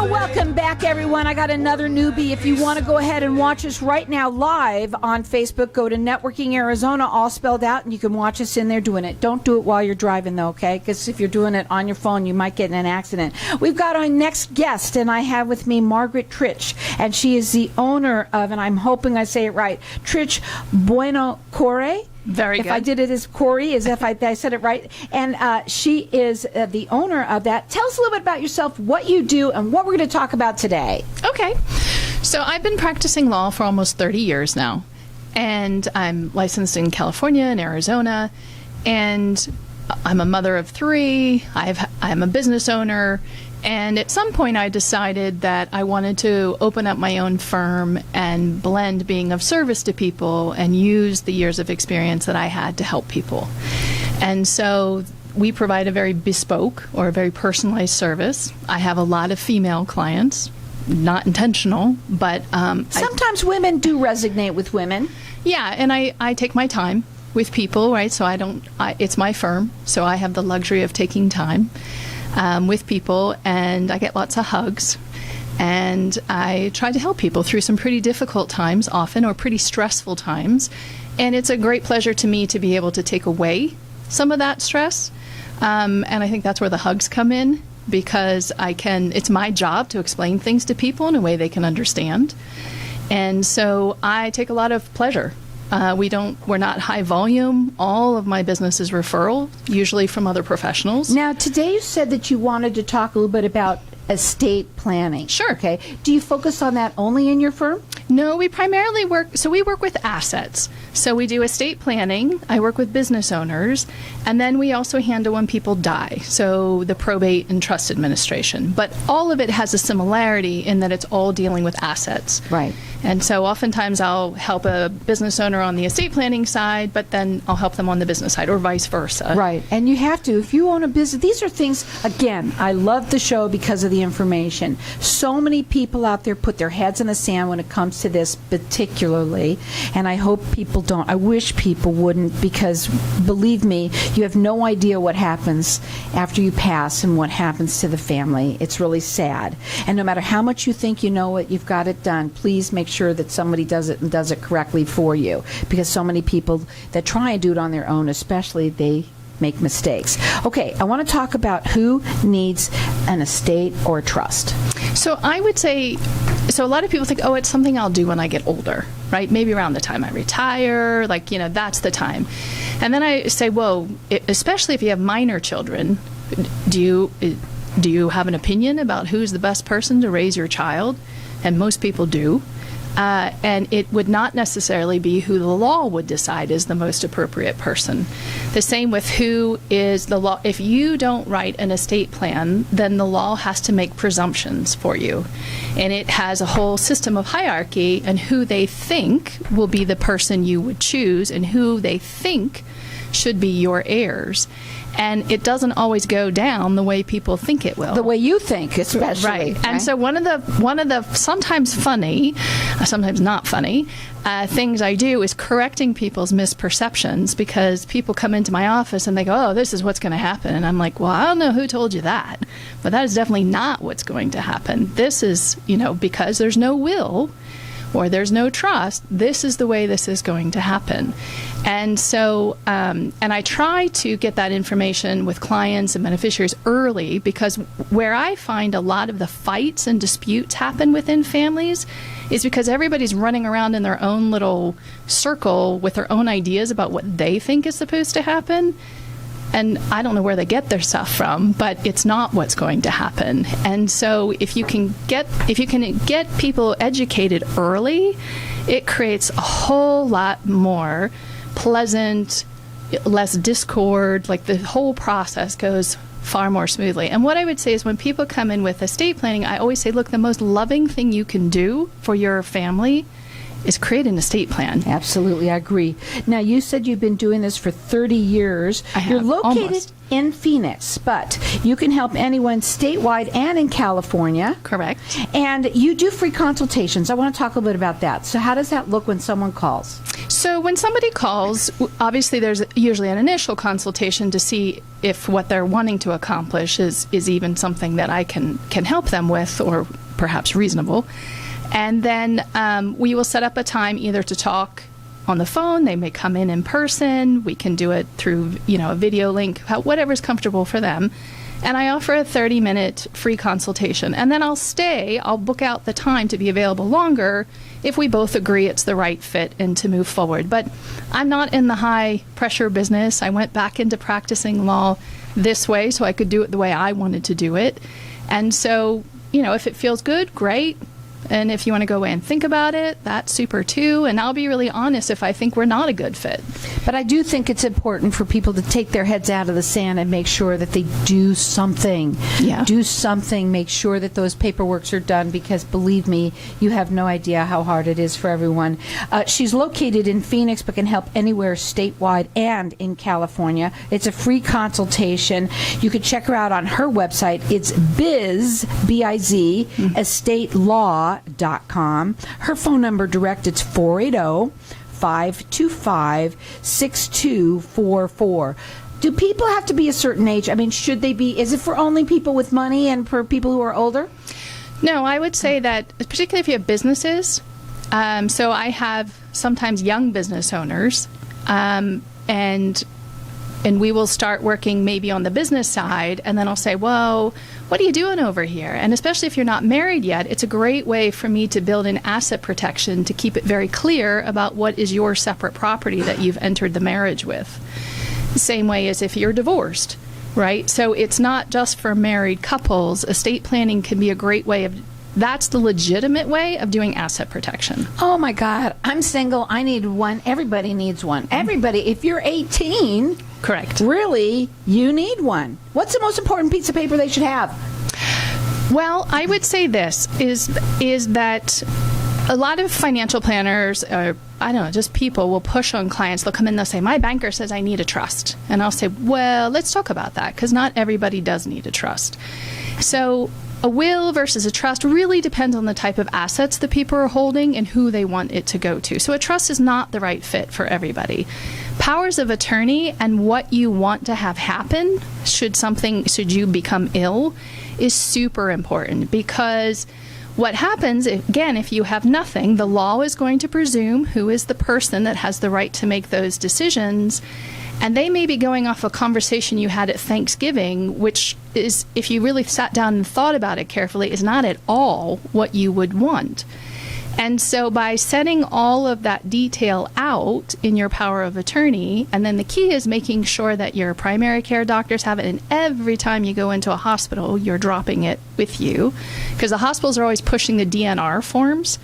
Well, welcome back, everyone. I got another newbie. If you want to go ahead and watch us right now live on Facebook, go to Networking Arizona, all spelled out, and you can watch us in there doing it. Don't do it while you're driving, though, okay? Because if you're doing it on your phone, you might get in an accident. We've got our next guest, and I have with me Margaret Tritch, and she is the owner of, and I'm hoping I say it right, Tritch Buonocore. Very good. If I did it as Corey, as if I said it right. And she is the owner of that. Tell us a little bit about yourself, what you do, and what we're going to talk about today. Okay. So I've been practicing law for almost 30 years now. And I'm licensed in California and Arizona. And I'm a mother of 3. I'm a business owner. And at some point I decided that I wanted to open up my own firm and blend being of service to people and use the years of experience that I had to help people. And so we provide a very bespoke or a very personalized service. I have a lot of female clients, not intentional, but sometimes women do resonate with women. Yeah, and I take my time with people, right? So it's my firm, so I have the luxury of taking time with people, and I get lots of hugs, and I try to help people through some pretty difficult times often, or pretty stressful times, and it's a great pleasure to me to be able to take away some of that stress, and I think that's where the hugs come in, because it's my job to explain things to people in a way they can understand, and so I take a lot of pleasure. We're not high volume. All of my business is referral, usually from other professionals. Now, today you said that you wanted to talk a little bit about estate planning. Sure. Okay. Do you focus on that only in your firm? No, we primarily work with assets. So we do estate planning. I work with business owners, and then we also handle when people die. So the probate and trust administration. But all of it has a similarity in that it's all dealing with assets. Right. And so oftentimes I'll help a business owner on the estate planning side, but then I'll help them on the business side, or vice versa. Right. And you have to. If you own a business, these are things, again, I love the show because of the information. So many people out there put their heads in the sand when it comes to this particularly, and I hope people don't. I wish people wouldn't, because believe me, you have no idea what happens after you pass and what happens to the family. It's really sad. And no matter how much you think you know it, you've got it done, please make sure that somebody does it and does it correctly for you, because so many people that try and do it on their own, especially, they make mistakes. Okay, I want to talk about who needs an estate or a trust. So I would say, so a lot of people think, oh, it's something I'll do when I get older, right? Maybe around the time I retire, that's the time. And then I say, well, especially if you have minor children, do you have an opinion about who's the best person to raise your child? And most people do. And it would not necessarily be who the law would decide is the most appropriate person. The same with who is the law. If you don't write an estate plan, then the law has to make presumptions for you. And it has a whole system of hierarchy and who they think will be the person you would choose and who they think should be your heirs. And it doesn't always go down the way people think it will. The way you think, especially. Right. And so one of the sometimes funny, sometimes not funny, things I do is correcting people's misperceptions, because people come into my office and they go, oh, this is what's going to happen. And I'm like, well, I don't know who told you that, but that is definitely not what's going to happen. This is, because there's no will or there's no trust, this is the way this is going to happen. And so, and I try to get that information with clients and beneficiaries early, because where I find a lot of the fights and disputes happen within families is because everybody's running around in their own little circle with their own ideas about what they think is supposed to happen. And I don't know where they get their stuff from, but it's not what's going to happen. And so if you can get people educated early, it creates a whole lot more pleasant, less discord, the whole process goes far more smoothly. And what I would say is, when people come in with estate planning, I always say, look, the most loving thing you can do for your family is create an estate plan. Absolutely, I agree. Now, you said you've been doing this for 30 years. I have, You're located almost. In Phoenix, but you can help anyone statewide and in California. Correct. And you do free consultations. I want to talk a little bit about that. So how does that look when someone calls? So when somebody calls, obviously there's usually an initial consultation to see if what they're wanting to accomplish is even something that I can help them with, or perhaps reasonable. And then we will set up a time either to talk on the phone. They may come in person. We can do it through, a video link, whatever's comfortable for them. And I offer a 30-minute free consultation. And then I'll book out the time to be available longer if we both agree it's the right fit and to move forward. But I'm not in the high-pressure business. I went back into practicing law this way so I could do it the way I wanted to do it. And so, if it feels good, great. And if you want to go away and think about it, that's super too. And I'll be really honest if I think we're not a good fit. But I do think it's important for people to take their heads out of the sand and make sure that they do something. Yeah. Do something. Make sure that those paperworks are done, because believe me, you have no idea how hard it is for everyone. She's located in Phoenix but can help anywhere statewide and in California. It's a free consultation. You can check her out on her website. It's Biz, B-I-Z, estatelaw.com. Her phone number direct, it's 480-525-6244. Do people have to be a certain age? I mean, should they be? Is it for only people with money and for people who are older? No, I would say that, particularly if you have businesses. So I have sometimes young business owners, and we will start working maybe on the business side, and then I'll say, well, what are you doing over here? And especially if you're not married yet, it's a great way for me to build in asset protection to keep it very clear about what is your separate property that you've entered the marriage with. The same way as if you're divorced, right? So it's not just for married couples. Estate planning can be a great way of, that's the legitimate way of doing asset protection. Oh my God, I'm single. I need one. Everybody needs one. Everybody, if you're 18, correct. Really, you need one. What's the most important piece of paper they should have? Well, I would say this is that a lot of financial planners, or I don't know, just people will push on clients. They'll come in, they'll say, my banker says I need a trust. And I'll say, well, let's talk about that, because not everybody does need a trust. So a will versus a trust really depends on the type of assets that people are holding and who they want it to go to. So a trust is not the right fit for everybody. Powers of attorney and what you want to have happen should you become ill is super important, because what happens, again, if you have nothing, the law is going to presume who is the person that has the right to make those decisions. And they may be going off a conversation you had at Thanksgiving, which is, if you really sat down and thought about it carefully, is not at all what you would want. And so by setting all of that detail out in your power of attorney, and then the key is making sure that your primary care doctors have it, and every time you go into a hospital, you're dropping it with you, because the hospitals are always pushing the DNR forms.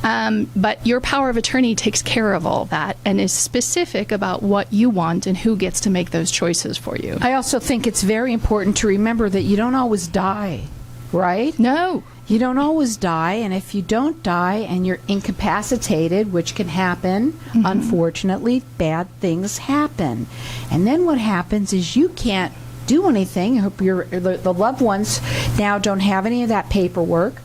But your power of attorney takes care of all that and is specific about what you want and who gets to make those choices for you. I also think it's very important to remember that you don't always die, right? No. You don't always die, and if you don't die and you're incapacitated, which can happen, unfortunately, bad things happen. And then what happens is you can't do anything. I hope the loved ones now don't have any of that paperwork,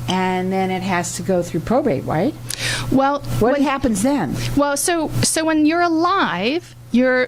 and then it has to go through probate, right? Well, what happens then? Well, so when you're alive,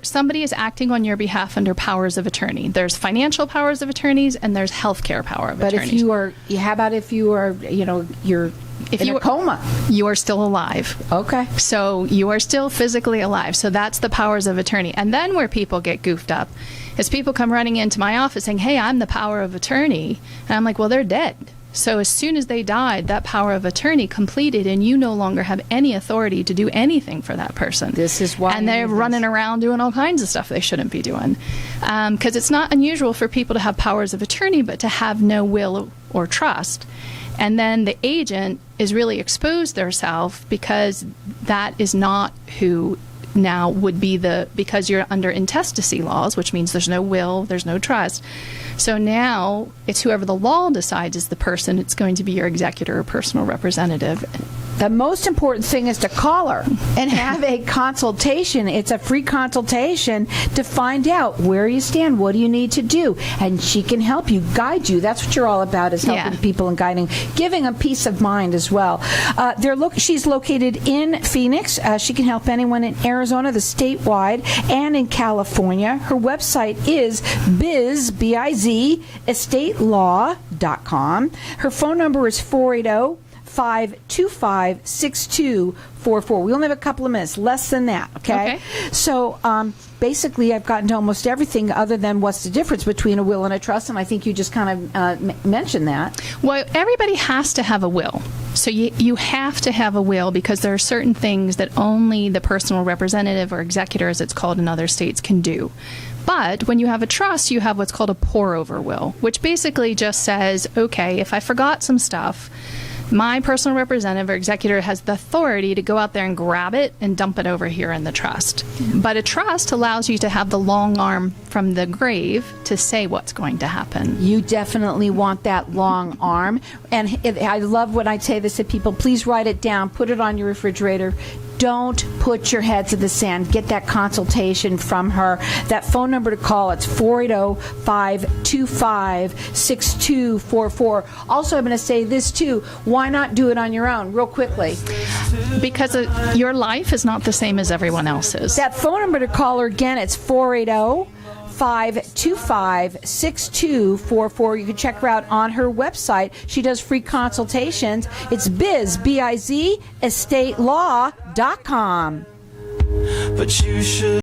somebody is acting on your behalf under powers of attorney. There's financial powers of attorneys and there's healthcare power of attorneys. But how about if you are, you're in a coma? You are still alive. Okay. So you are still physically alive. So that's the powers of attorney. And then where people get goofed up is people come running into my office saying, hey, I'm the power of attorney. And I'm like, well, they're dead. So as soon as they died, that power of attorney completed, and you no longer have any authority to do anything for that person. This is why. And they're running around doing all kinds of stuff they shouldn't be doing. Because it's not unusual for people to have powers of attorney, but to have no will or trust. And then the agent is really exposed themselves, because that is not who now would be because you're under intestacy laws, which means there's no will, there's no trust. So now it's whoever the law decides is the person. It's going to be your executor or personal representative. The most important thing is to call her and have a consultation. It's a free consultation to find out where you stand, what do you need to do, and she can help you, guide you. That's what you're all about, is helping people and guiding, giving them peace of mind as well. She's located in Phoenix. She can help anyone in Arizona, the statewide, and in California. Her website is biz, estatelaw.com. Her phone number is 480-525-6244. We only have a couple of minutes, less than that, okay? So basically, I've gotten to almost everything other than what's the difference between a will and a trust, and I think you just kind of mentioned that. Well, everybody has to have a will. So you have to have a will, because there are certain things that only the personal representative or executor, as it's called in other states, can do. But when you have a trust, you have what's called a pour-over will, which basically just says, okay, if I forgot some stuff, my personal representative or executor has the authority to go out there and grab it and dump it over here in the trust. But a trust allows you to have the long arm from the grave to say what's going to happen. You definitely want that long arm. And I love when I say this to people, please write it down, put it on your refrigerator. Don't put your heads in the sand. Get that consultation from her. That phone number to call, it's 480-525-6244. Also, I'm going to say this too. Why not do it on your own, real quickly? Because your life is not the same as everyone else's. That phone number to call her again, it's 480-525-6244. You can check her out on her website. She does free consultations. It's biz, B-I-Z, estatelaw.com. But you should